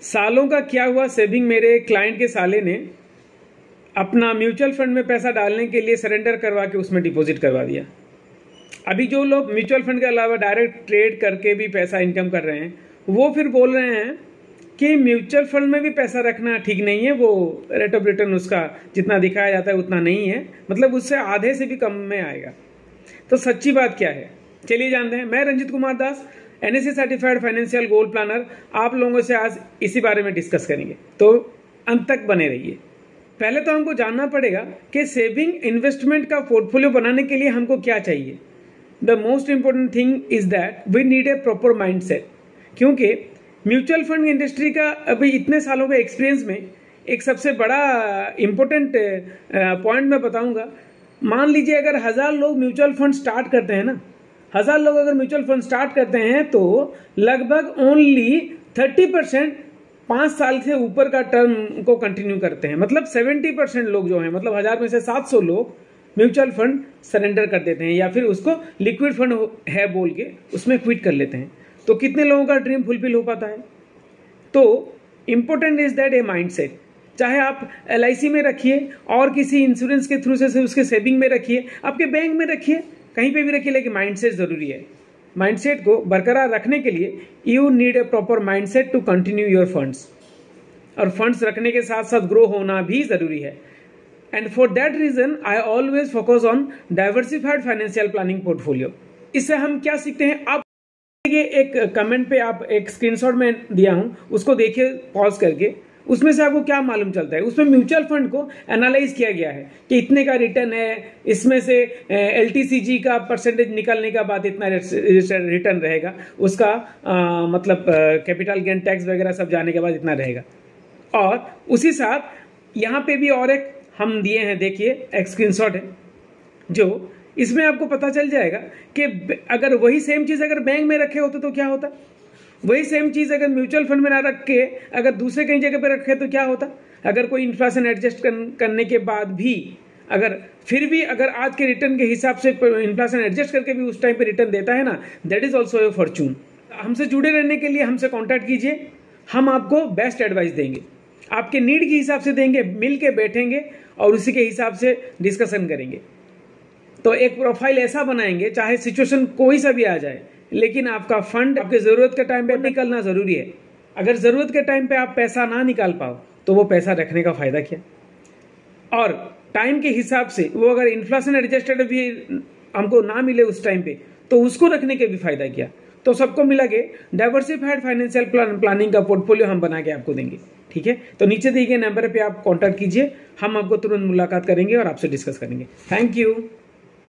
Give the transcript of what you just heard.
सालों का क्या हुआ सेविंग, मेरे क्लाइंट के साले ने अपना म्यूचुअल फंड में पैसा डालने के लिए सरेंडर करवा के उसमें डिपॉजिट करवा दिया। अभी जो लोग म्यूचुअल फंड के अलावा डायरेक्ट ट्रेड करके भी पैसा इनकम कर रहे हैं, वो फिर बोल रहे हैं कि म्यूचुअल फंड में भी पैसा रखना ठीक नहीं है, वो रेट ऑफ रिटर्न उसका जितना दिखाया जाता है उतना नहीं है, मतलब उससे आधे से भी कम में आएगा। तो सच्ची बात क्या है, चलिए जानते हैं। मैं Ranjit Kumar Das, NSE certified financial goal planner, आप लोगों से आज इसी बारे में डिस्कस करेंगे, तो अंत तक बने रहिए। पहले तो हमको जानना पड़ेगा कि सेविंग इन्वेस्टमेंट का पोर्टफोलियो बनाने के लिए हमको क्या चाहिए। The most important thing is that we need a proper mindset, क्योंकि म्यूचुअल फंड इंडस्ट्री का अभी इतने सालों के एक्सपीरियंस में एक सबसे बड़ा इंपॉर्टेंट पॉइंट मैं बताऊंगा। मान लीजिए अगर 1000 लोग म्यूचुअल फंड स्टार्ट करते हैं ना, 1000 लोग अगर म्यूचुअल फंड स्टार्ट करते हैं तो लगभग ओनली 30% 5 साल से ऊपर का टर्म को कंटिन्यू करते हैं। मतलब 70% लोग जो हैं, मतलब 1000 में से 700 लोग म्यूचुअल फंड सरेंडर कर देते हैं या फिर उसको लिक्विड फंड है बोल के उसमें क्विट कर लेते हैं। तो कितने लोगों का ड्रीम फुलफिल हो पाता है? तो important is that A mindset. चाहे आप LIC में रखिए और किसी इंश्योरेंस के थ्रू से उसके सेविंग में रखिए, आपके बैंक में रखिए, कहीं पे भी रखिए, लेकिन माइंडसेट जरूरी है। माइंडसेट को बरकरार रखने के लिए you need a proper mindset to continue your funds, और फंड्स रखने के साथ साथ ग्रो होना भी जरूरी है। And for that reason I always focus on diversified financial planning portfolio. इससे हम क्या सीखते हैं, आप ये एक कमेंट पे आप एक स्क्रीनशॉट में दिया हूं, उसको देखिए पॉज करके, उसमें से आपको क्या मालूम चलता है। उसमें म्यूचुअल फंड को एनालाइज किया गया है कि इतने का रिटर्न है, इसमें से LTCG का परसेंटेज निकलने का बाद इतना रिटर्न रहेगा, उसका मतलब कैपिटल गेन टैक्स वगैरह सब जाने के बाद इतना रहेगा। और उसी साथ यहाँ पे भी और एक हम दिए हैं, देखिए एक स्क्रीनशॉट है, जो इसमें आपको पता चल जाएगा कि अगर वही सेम चीज अगर बैंक में रखे होते तो क्या होता, वही सेम चीज अगर म्यूचुअल फंड में ना रख के अगर दूसरे कहीं जगह पे रखे तो क्या होता। अगर कोई इन्फ्लेशन एडजस्ट करने के बाद भी अगर फिर भी अगर आज के रिटर्न के हिसाब से इन्फ्लेशन एडजस्ट करके भी उस टाइम पे रिटर्न देता है ना, that is also a Fortune. हमसे जुड़े रहने के लिए हमसे कॉन्टैक्ट कीजिए, हम आपको बेस्ट एडवाइस देंगे, आपके नीड के हिसाब से देंगे, मिल के बैठेंगे और उसी के हिसाब से डिस्कशन करेंगे। तो एक प्रोफाइल ऐसा बनाएंगे, चाहे सिचुएशन कोई सा भी आ जाए, लेकिन आपका फंड आपके जरूरत के टाइम पे निकलना जरूरी है। अगर जरूरत के टाइम पे आप पैसा ना निकाल पाओ तो वो पैसा रखने का फायदा क्या। और टाइम के हिसाब से वो अगर इन्फ्लेशन एडजस्टेड भी हमको ना मिले उस टाइम पे तो उसको रखने के भी फायदा क्या। तो सबको मिला के डाइवर्सिफाइड फाइनेंशियल प्लानिंग का पोर्टफोलियो हम बना के आपको देंगे, ठीक है। तो नीचे दिए गए नंबर पे आप कॉन्टैक्ट कीजिए, हम आपको तुरंत मुलाकात करेंगे और आपसे डिस्कस करेंगे। Thank you.